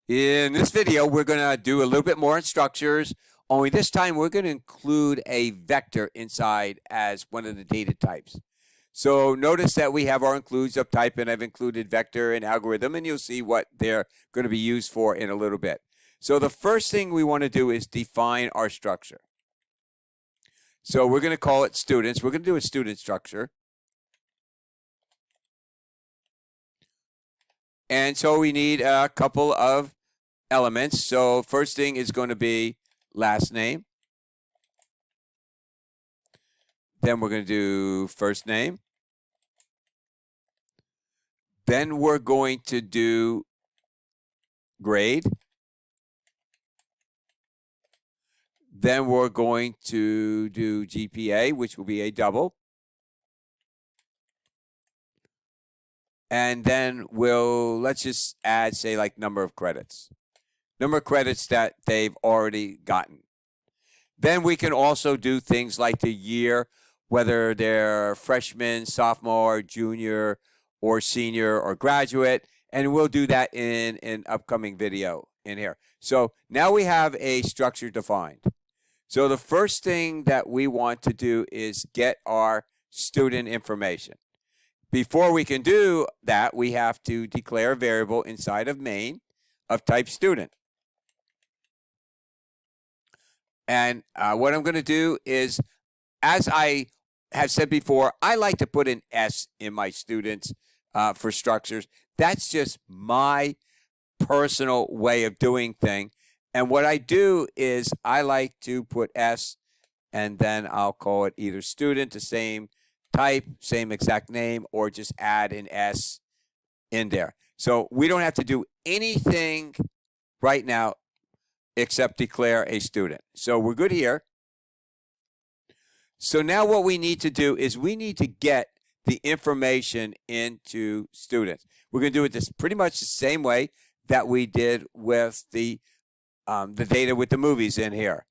In this video, we're going to do a little bit more on structures, only this time we're going to include a vector inside as one of the data types. So notice that we have our includes of type, and I've included vector and algorithm, and you'll see what they're going to be used for in a little bit. So the first thing we want to do is define our structure. So we're going to call it students. We're going to do a student structure. And so we need a couple of elements. So first thing is going to be last name. Then we're going to do first name. Then we're going to do grade. Then we're going to do GPA, which will be a double. And then let's just add, say, like number of credits. Number of credits that they've already gotten. Then we can also do things like the year, whether they're freshman, sophomore, junior, or senior, or graduate. And we'll do that in an upcoming video in here. So now we have a structure defined. So the first thing that we want to do is get our student information. Before we can do that, we have to declare a variable inside of main of type student. And what I'm going to do is, as I have said before, I like to put an S in my students for structures. That's just my personal way of doing things. And what I do is I like to put S, and then I'll call it either student, the same type, same exact name, or just add an S in there. So we don't have to do anything right now except declare a student. So we're good here. So now what we need to do is we need to get the information into students. We're going to do it this pretty much the same way that we did with the data with the movies in here.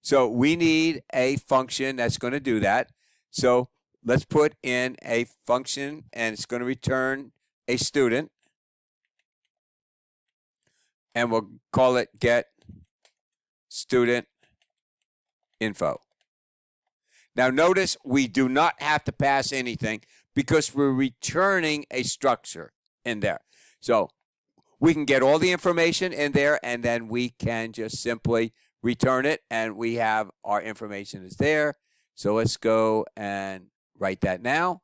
So we need a function that's going to do that. So let's put in a function, and it's going to return a student. And we'll call it get student info. Now notice we do not have to pass anything because we're returning a structure in there. So we can get all the information in there, and then we can just simply return it, and we have our information is there. So let's go and write that now.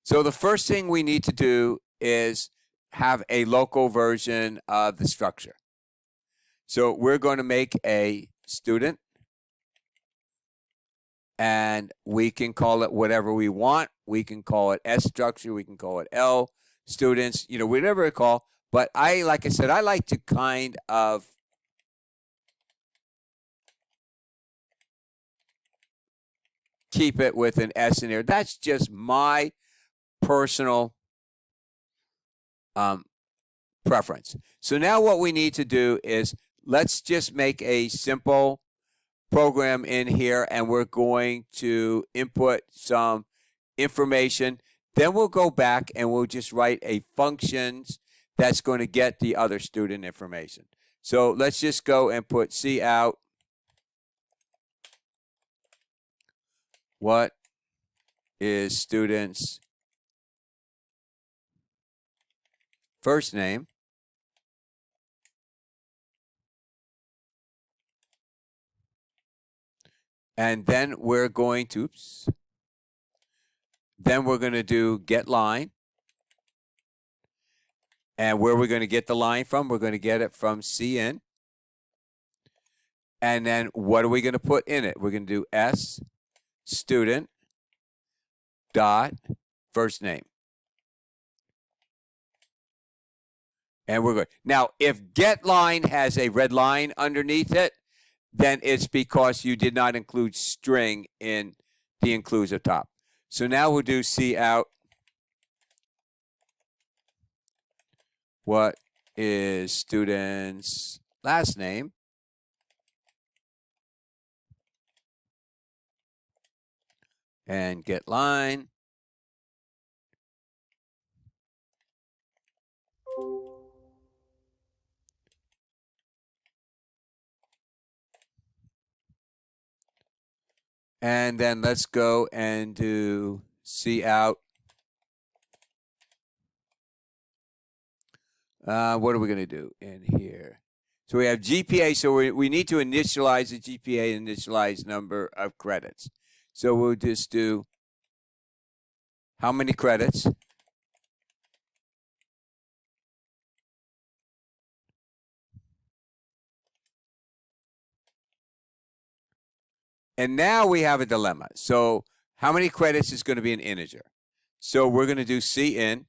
So the first thing we need to do is have a local version of the structure. So we're going to make a student, and we can call it whatever we want. We can call it S structure. We can call it L students, whatever we call. But like I said, I like to kind of keep it with an S in there. That's just my personal preference. So now what we need to do is let's just make a simple program in here, and we're going to input some information. Then we'll go back and we'll just write a function that's going to get the other student information. So let's just go and put C out. What is student's first name? And then we're going to, then we're going to do get line. And where we're going to get the line from, we're going to get it from CN. And then what are we going to put in it? We're going to do S student dot first name. And we're good. Now, if get line has a red line underneath it, then it's because you did not include string in the includes up top. So now we'll do C out. What is student's last name? and get line. And then let's go and do C out. What are we going to do in here? So we have GPA. So we need to initialize the GPA, initialize number of credits. So we'll just do how many credits. And now we have a dilemma. So how many credits is going to be an integer? So we're going to do C in.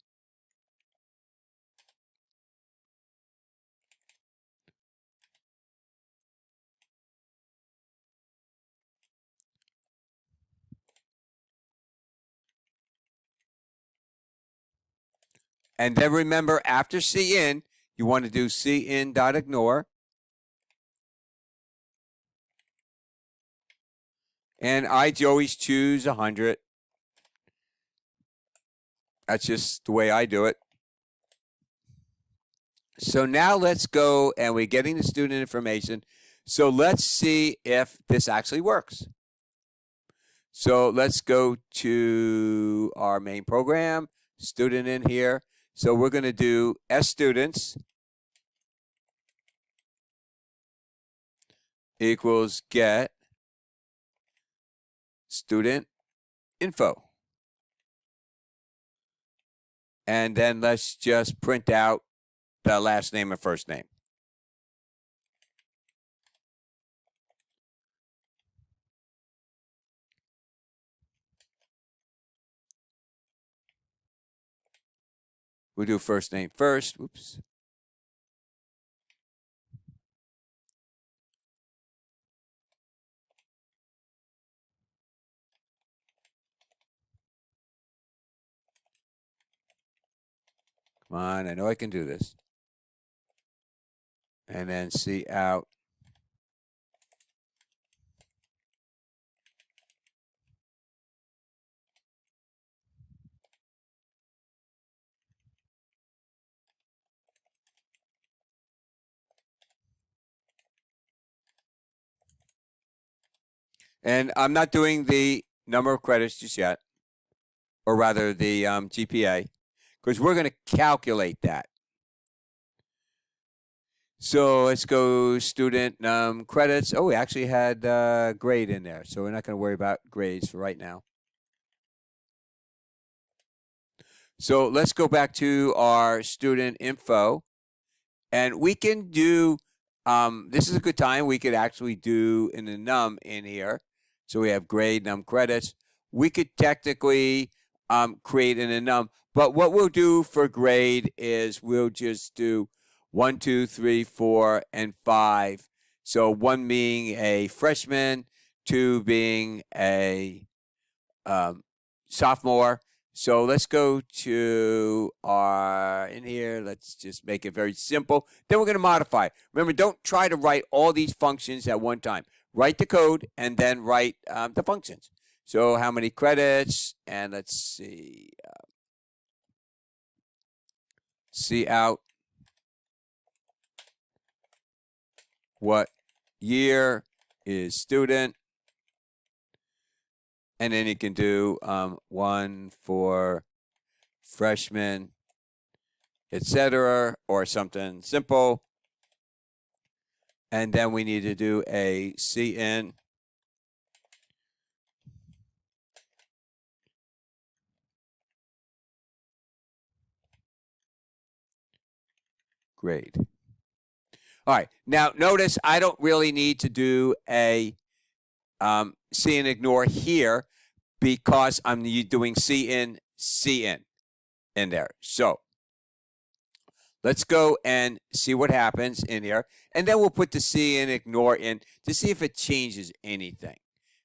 And then remember, after C in, you want to do C in dot ignore. And I always choose 100. That's just the way I do it. So now let's go, and we're getting the student information. So let's see if this actually works. So let's go to our main program, student in here. So we're going to do STudents equals get student info. And then let's just print out the last name and first name. We'll do first name first. Oops. Come on, I know I can do this. And then C out. And I'm not doing the number of credits just yet, or rather the GPA, because we're going to calculate that. So let's go student credits. Oh, we actually had grade in there, so we're not going to worry about grades for right now. So let's go back to our student info, and we can do, this is a good time, we could actually do in the num in here. So we have grade, num credits. We could technically create in a num, but what we'll do for grade is we'll just do 1, 2, 3, 4, and 5. So 1 being a freshman, 2 being a sophomore. So let's go to our in here. Let's just make it very simple. Then we're going to modify. Remember, don't try to write all these functions at one time. Write the code and then write the functions. So how many credits? And let's see. See out. What year is student? And then you can do 1 for freshman, etc., or something simple. And then we need to do a CN grade. All right. Now, notice I don't really need to do a C and ignore here because I'm doing C in in there. So let's go and see what happens in here. And then we'll put the C and ignore in to see if it changes anything.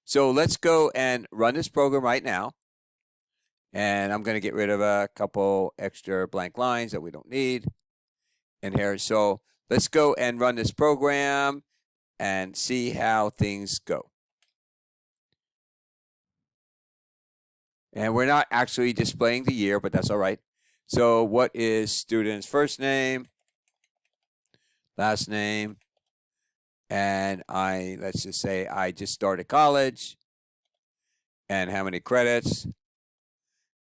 So let's go and run this program right now. And I'm going to get rid of a couple extra blank lines that we don't need in here. So let's go and run this program and see how things go. And we're not actually displaying the year, but that's all right. So what is student's first name, last name, and let's just say I just started college, and how many credits.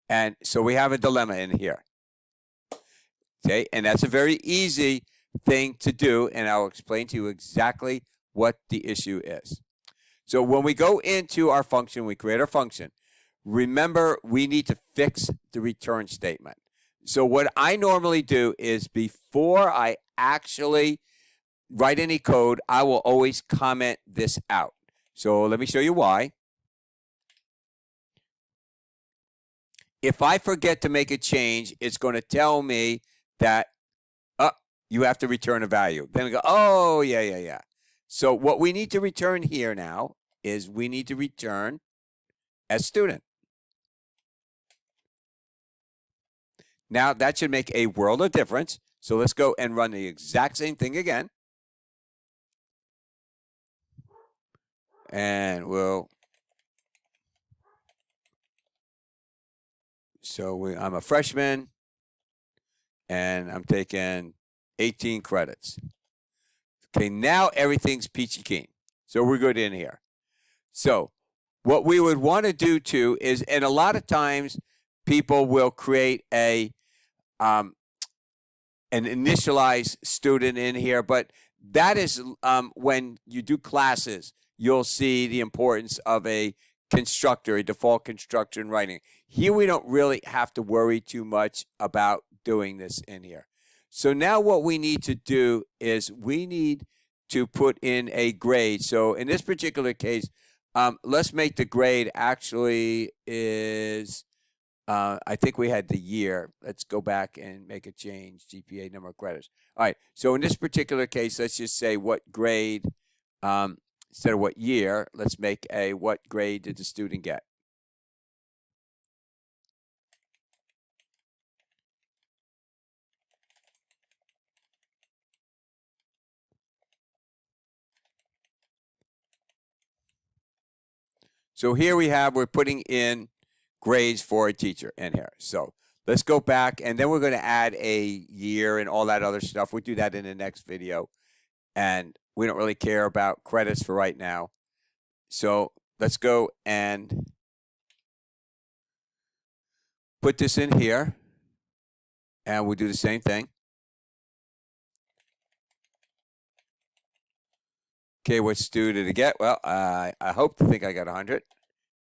And so we have a dilemma in here. Okay, and that's a very easy thing to do, and I'll explain to you exactly what the issue is. So when we go into our function, we create our function. Remember, we need to fix the return statement. So what I normally do is before I actually write any code, I will always comment this out. So let me show you why. If I forget to make a change, it's going to tell me that, you have to return a value. Then I go, oh, yeah. So what we need to return here now is we need to return as student. Now that should make a world of difference. So let's go and run the exact same thing again. And I'm a freshman and I'm taking 18 credits. Okay, now everything's peachy keen. So we're good in here. So what we would want to do too is, and a lot of times people will create an initialized student in here, but that is when you do classes, you'll see the importance of a constructor, a default constructor in writing. Here we don't really have to worry too much about doing this in here. So now what we need to do is we need to put in a grade. So in this particular case, let's make the grade actually is, I think we had the year. Let's go back and make a change, GPA, number of credits. All right, so in this particular case, let's just say what grade, instead of what year, let's make a what grade did the student get. So here we're putting in grades for a teacher in here. So let's go back, and then we're going to add a year and all that other stuff. We'll do that in the next video. And we don't really care about credits for right now. So let's go and put this in here. And we'll do the same thing. Okay, what student did I get? Well, I hope to think I got 100.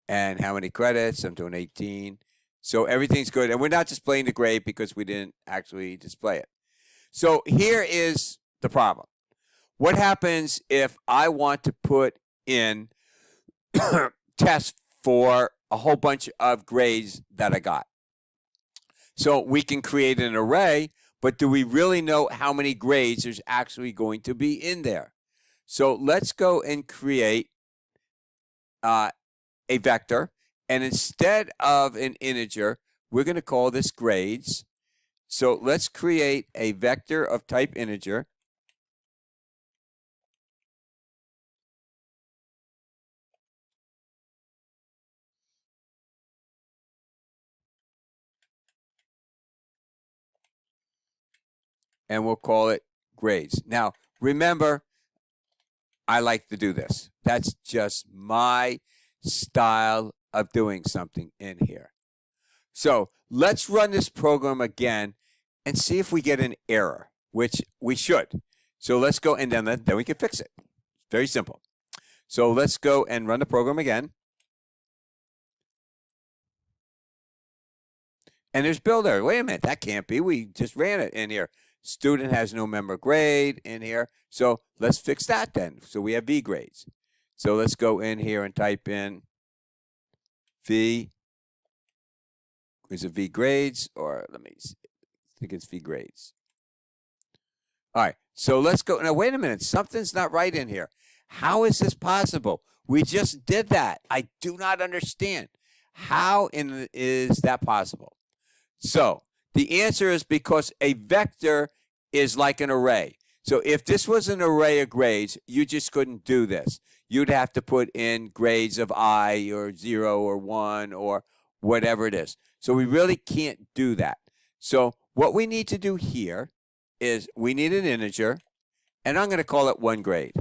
And how many credits? I'm doing 18. So everything's good. And we're not displaying the grade because we didn't actually display it. So here is the problem. What happens if I want to put in tests for a whole bunch of grades that I got? So we can create an array, but do we really know how many grades there's actually going to be in there? So let's go and create a vector. And instead of an integer, we're going to call this grades. So let's create a vector of type integer. And we'll call it grades. Now, remember, I like to do this. That's just my style of doing something in here. So let's run this program again and see if we get an error, which we should. So let's go, and then we can fix it. Very simple. So let's go and run the program again. And there's builder. Wait a minute, that can't be. We just ran it in here. Student has no member grade in here. So let's fix that then. So we have V grades. So let's go in here and type in V. Is it V grades? Or let me see. I think it's V grades. All right. So let's go. Now, wait a minute. Something's not right in here. How is this possible? We just did that. I do not understand. How is that possible? So the answer is because a vector is like an array. So if this was an array of grades, you just couldn't do this. You'd have to put in grades of I or 0 or 1 or whatever it is. So we really can't do that. So what we need to do here is we need an integer, and I'm going to call it 1 grade.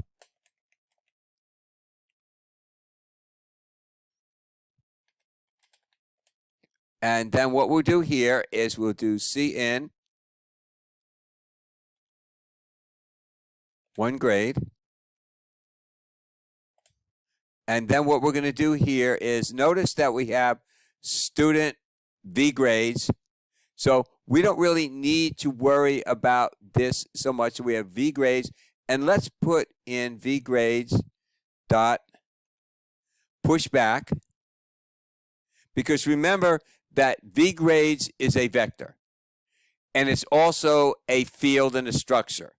And then what we'll do here is we'll do cin 1 grade. And then what we're going to do here is notice that we have student V grades. So we don't really need to worry about this so much. We have V grades. And let's put in V grades dot pushback. Because remember that V grades is a vector. And it's also a field in a structure.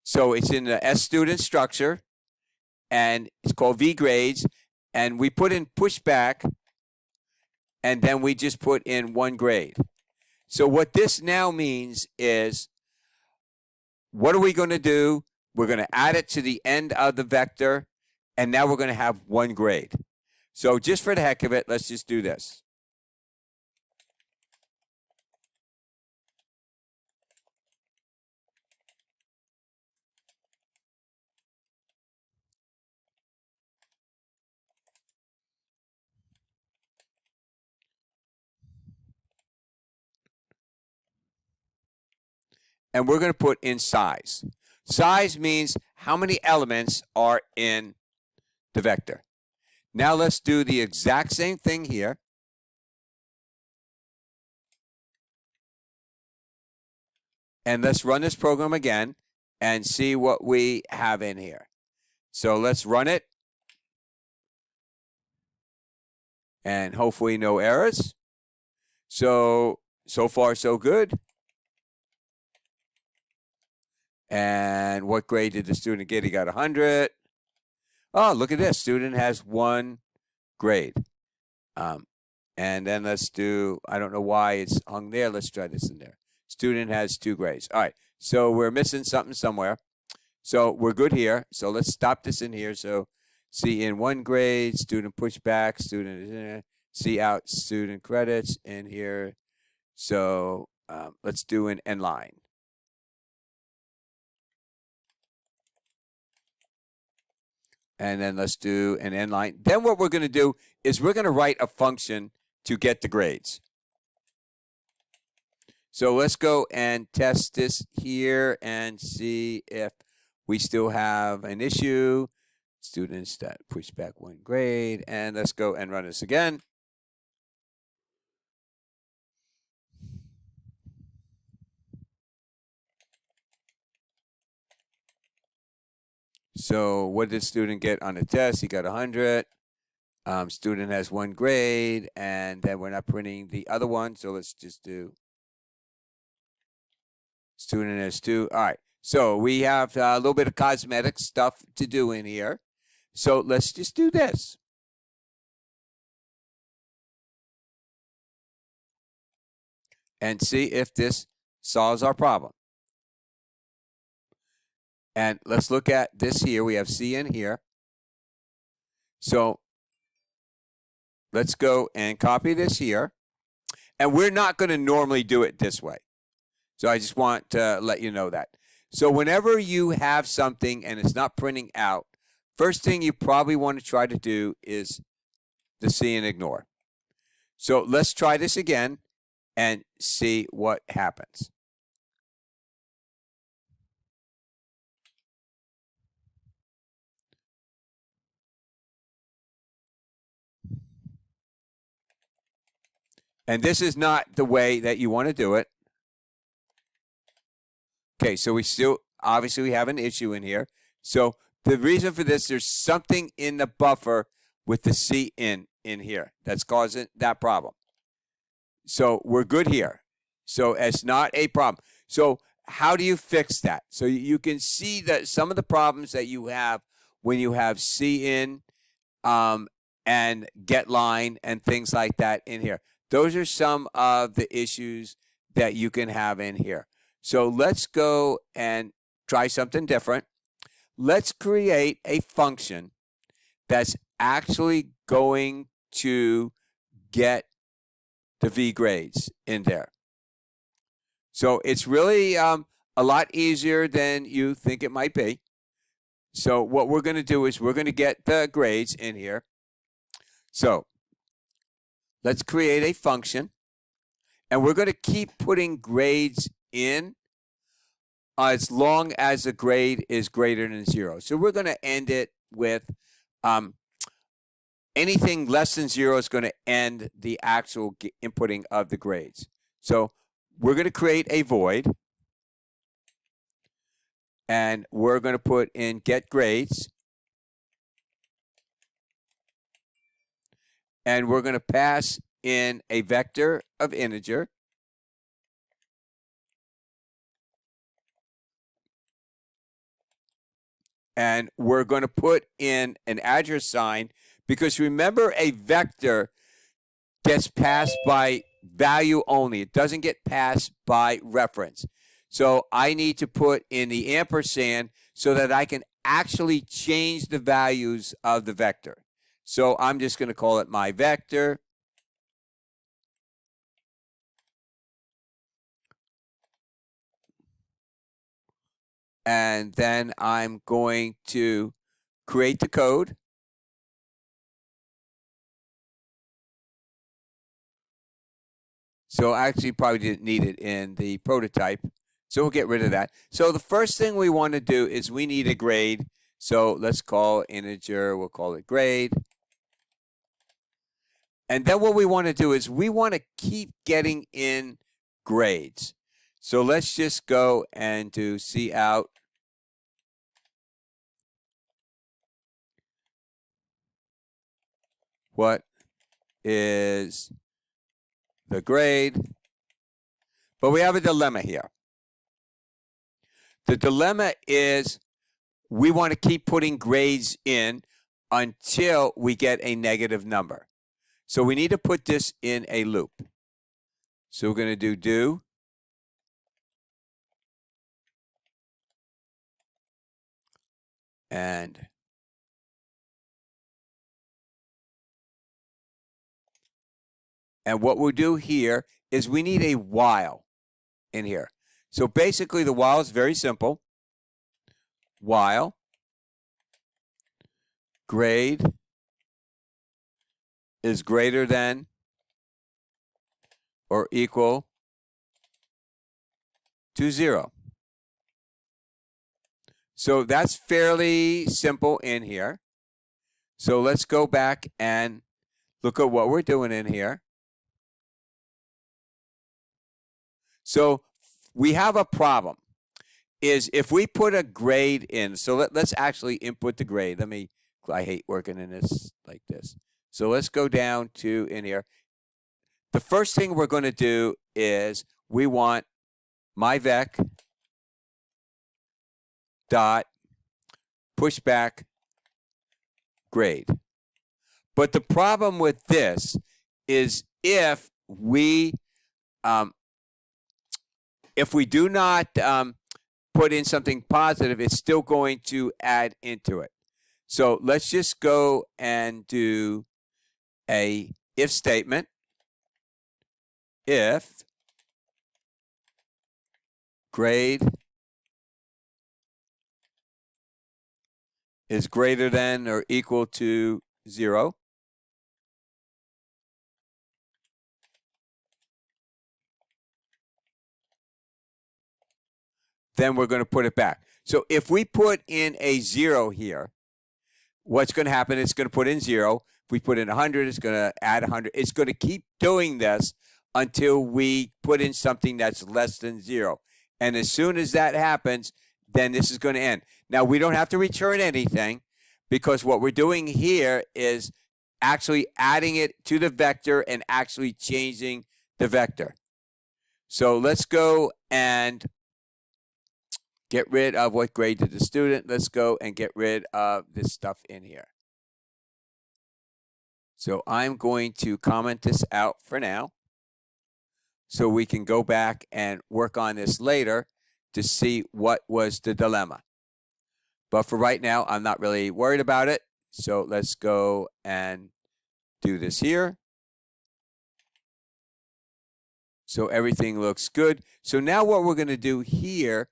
So it's in the STudent structure. And it's called V grades, and we put in pushback, and then we just put in 1 grade. So what this now means is, what are we going to do? We're going to add it to the end of the vector, and now we're going to have 1 grade. So just for the heck of it, let's just do this. And we're going to put in size. Size means how many elements are in the vector. Now let's do the exact same thing here. And let's run this program again and see what we have in here. So let's run it. And hopefully no errors. So far so good. And what grade did the student get? He got 100. Oh, look at this. Student has 1 grade. And then let's do, I don't know why it's hung there. Let's try this in there. Student has 2 grades. All right. So we're missing something somewhere. So we're good here. So let's stop this in here. So see in 1 grade, student pushback, student, see out student credits in here. So let's do an end line. And then let's do an end line. Then what we're going to do is we're going to write a function to get the grades. So let's go and test this here and see if we still have an issue. Students that push back 1 grade. And let's go and run this again. So what did student get on the test? He got 100. Student has 1 grade, and then we're not printing the other one. So let's just do student has 2. All right. So we have a little bit of cosmetic stuff to do in here. So let's just do this. And see if this solves our problem. And let's look at this here. We have C in here. So let's go and copy this here. And we're not going to normally do it this way. So I just want to let you know that. So whenever you have something and it's not printing out, first thing you probably want to try to do is the see and ignore. So let's try this again and see what happens. And this is not the way that you want to do it. Okay, so we still, obviously we have an issue in here. So the reason for this, there's something in the buffer with the C in here that's causing that problem. So we're good here. So it's not a problem. So how do you fix that? So you can see that some of the problems that you have when you have C in and get line and things like that in here. Those are some of the issues that you can have in here. So let's go and try something different. Let's create a function that's actually going to get the V grades in there. So it's really a lot easier than you think it might be. So what we're going to do is we're going to get the grades in here. So let's create a function, and we're going to keep putting grades in as long as the grade is greater than 0. So we're going to end it with anything less than 0 is going to end the actual inputting of the grades. So we're going to create a void, and we're going to put in get grades, and we're going to pass in a vector of integer, and we're going to put in an address sign, because remember, a vector gets passed by value only. It doesn't get passed by reference. So I need to put in the ampersand so that I can actually change the values of the vector. So I'm just going to call it my vector. And then I'm going to create the code. So I actually probably didn't need it in the prototype. So we'll get rid of that. So the first thing we want to do is we need a grade. So let's call integer, we'll call it grade. And then what we want to do is we want to keep getting in grades. So let's just go and do cout what is the grade. But we have a dilemma here. The dilemma is we want to keep putting grades in until we get a negative number. So we need to put this in a loop. So we're going to do and what we'll do here is we need a while in here. So basically the while is very simple. While grade is greater than or equal to 0. So that's fairly simple in here. So let's go back and look at what we're doing in here. So we have a problem. Is if we put a grade in, so let's actually input the grade. I hate working in this like this. So let's go down to in here. The first thing we're going to do is we want myVec dot pushback grade. But the problem with this is if we do not put in something positive, it's still going to add into it. So let's just go and do a if statement. If grade is greater than or equal to 0, then we're going to put it back. So if we put in a 0 here, what's going to happen? It's going to put in 0. If we put in 100, it's going to add 100. It's going to keep doing this until we put in something that's less than 0. And as soon as that happens, then this is going to end. Now, we don't have to return anything because what we're doing here is actually adding it to the vector and actually changing the vector. So let's go and get rid of what grade did the student. Let's go and get rid of this stuff in here. So I'm going to comment this out for now so we can go back and work on this later to see what was the dilemma. But for right now, I'm not really worried about it. So let's go and do this here. So everything looks good. So now what we're going to do here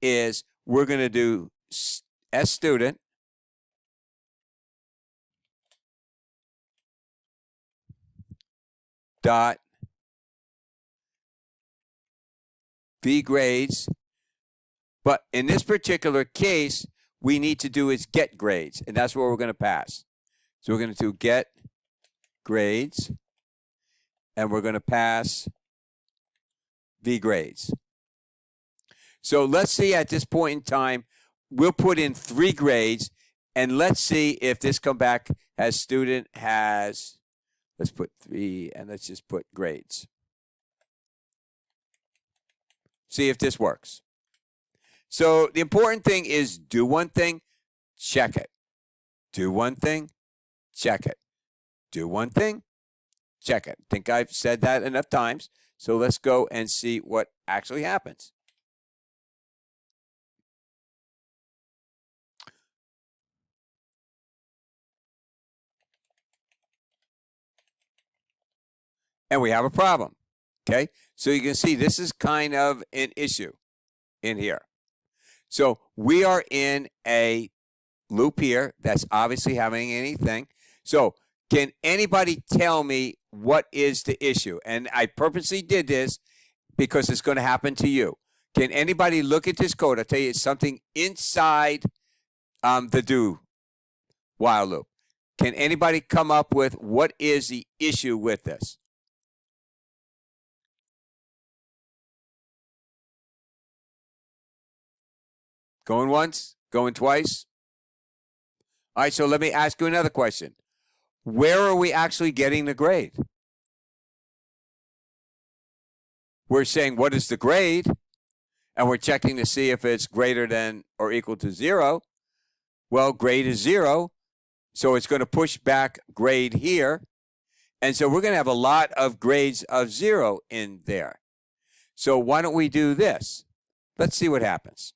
is we're going to do STudent dot vgrades. But in this particular case, we need to do is get grades, and that's what we're going to pass. So we're going to do get grades, and we're going to pass vgrades. So let's see at this point in time, we'll put in 3 grades, and let's see if this come back as student has, let's put 3, and let's just put grades. See if this works. So the important thing is do one thing, check it. Do one thing, check it. Do one thing, check it. I think I've said that enough times. So let's go and see what actually happens. And we have a problem. Okay, so you can see this is kind of an issue in here. So we are in a loop here that's obviously having anything. So can anybody tell me what is the issue? And I purposely did this because it's going to happen to you. Can anybody look at this code? I'll tell you it's something inside the do while loop. Can anybody come up with what is the issue with this? Going once? Going twice? All right, so let me ask you another question. Where are we actually getting the grade? We're saying what is the grade, and we're checking to see if it's greater than or equal to 0. Well, grade is 0, so it's going to push back grade here. And so we're going to have a lot of grades of 0 in there. So why don't we do this? Let's see what happens.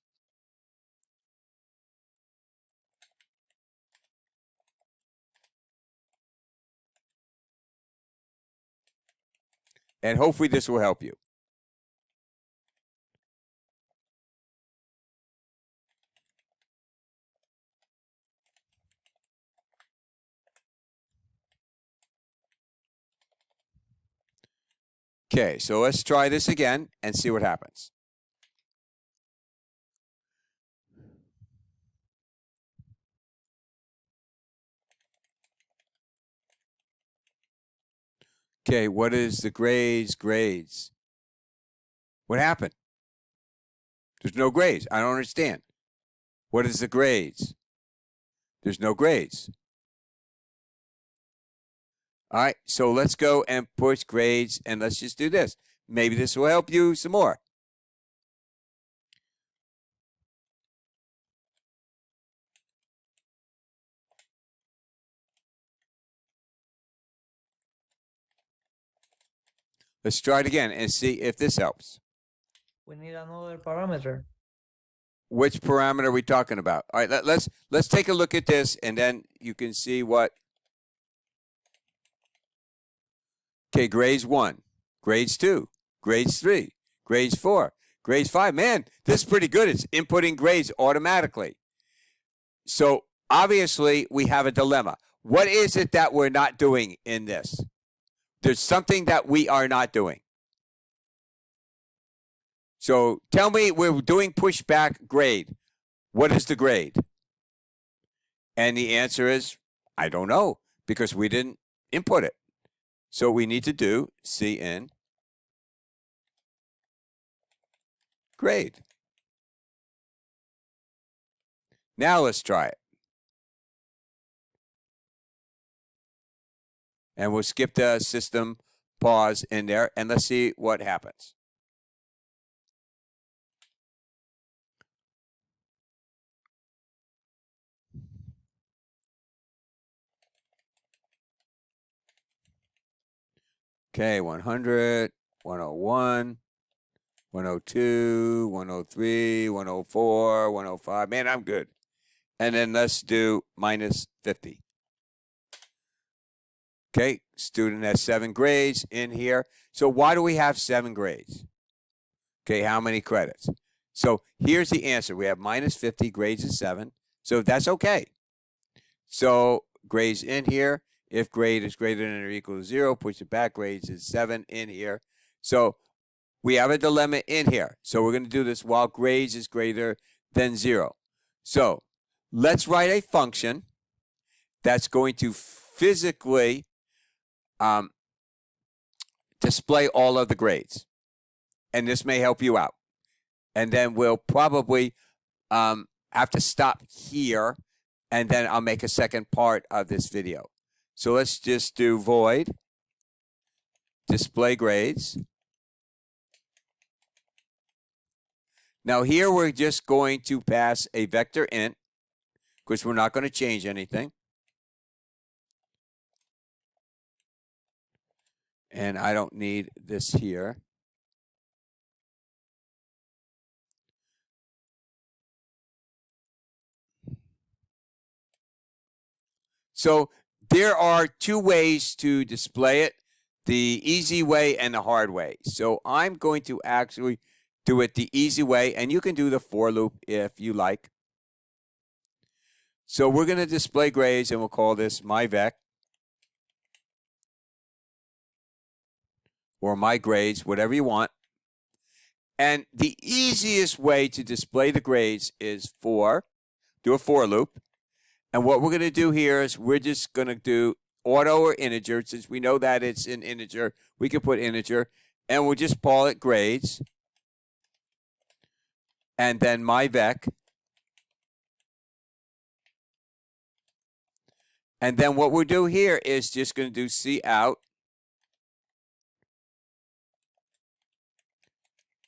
And hopefully this will help you. Okay, so let's try this again and see what happens. Okay, what is the grades? Grades. What happened? There's no grades. I don't understand. What is the grades? There's no grades. All right, so let's go and push grades, and let's just do this. Maybe this will help you some more. Let's try it again and see if this helps. We need another parameter. Which parameter are we talking about? All right, let's take a look at this, and then you can see what. Okay, grades 1, grades 2, grades 3, grades 4, grades 5. Man, this is pretty good. It's inputting grades automatically. So obviously we have a dilemma. What is it that we're not doing in this? There's something that we are not doing. So tell me, we're doing pushback grade. What is the grade? And the answer is, I don't know, because we didn't input it. So we need to do cin grade. Now let's try it. And we'll skip the system pause in there, and let's see what happens. Okay, 100, 101, 102, 103, 104, 105. Man, I'm good. And then let's do minus 50. Okay, student has 7 grades in here. So why do we have 7 grades? Okay, how many credits? So here's the answer. We have minus 50, grades is 7. So that's okay. So grades in here. If grade is greater than or equal to 0, push it back. Grades is 7 in here. So we have a dilemma in here. So we're going to do this while grades is greater than 0. So let's write a function that's going to physically display all of the grades. And this may help you out. And then we'll probably have to stop here, and then I'll make a second part of this video. So let's just do void display grades. Now here we're just going to pass a vector int, because we're not going to change anything. And I don't need this here. So there are 2 ways to display it, the easy way and the hard way. So I'm going to actually do it the easy way, and you can do the for loop if you like. So we're going to display grades, and we'll call this myVec, or my grades, whatever you want. And the easiest way to display the grades is do a for loop. And what we're going to do here is we're just going to do auto or integer. Since we know that it's an integer, we can put integer. And we'll just call it grades. And then myVec. And then what we'll do here is just going to do cout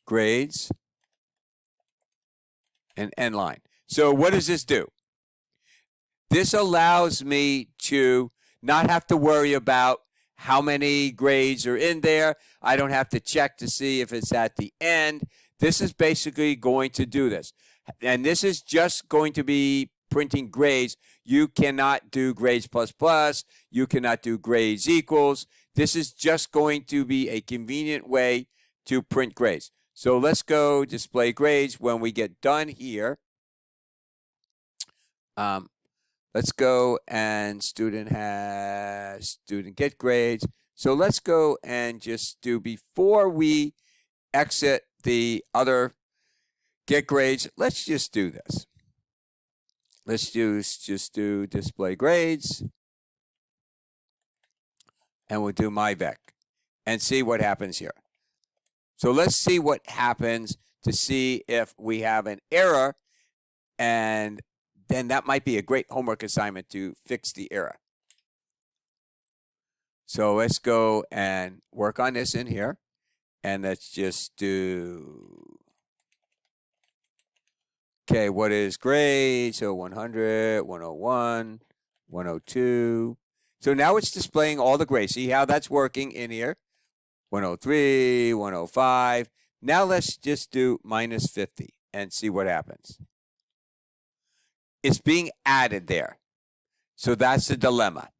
grades and end line. So what does this do? This allows me to not have to worry about how many grades are in there. I don't have to check to see if it's at the end. This is basically going to do this. And this is just going to be printing grades. You cannot do grades plus plus. You cannot do grades equals. This is just going to be a convenient way to print grades. So let's go display grades when we get done here. Let's go and student get grades. So let's go and just do, before we exit the other get grades, let's just do this. Let's just do display grades. And we'll do myVec and see what happens here. So let's see what happens to see if we have an error, and then that might be a great homework assignment to fix the error. So let's go and work on this in here. And let's just do, okay, what is grade? So 100, 101, 102. So now it's displaying all the grades. See how that's working in here? 103, 105. Now let's just do minus 50 and see what happens. It's being added there. So that's the dilemma.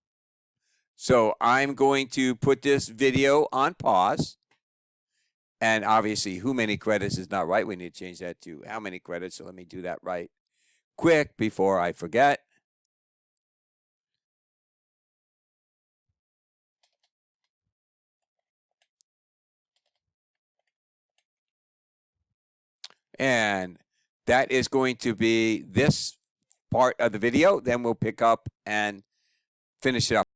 So I'm going to put this video on pause. And obviously, how many credits is not right. We need to change that to how many credits. So let me do that right quick before I forget. And that is going to be this part of the video. Then we'll pick up and finish it up.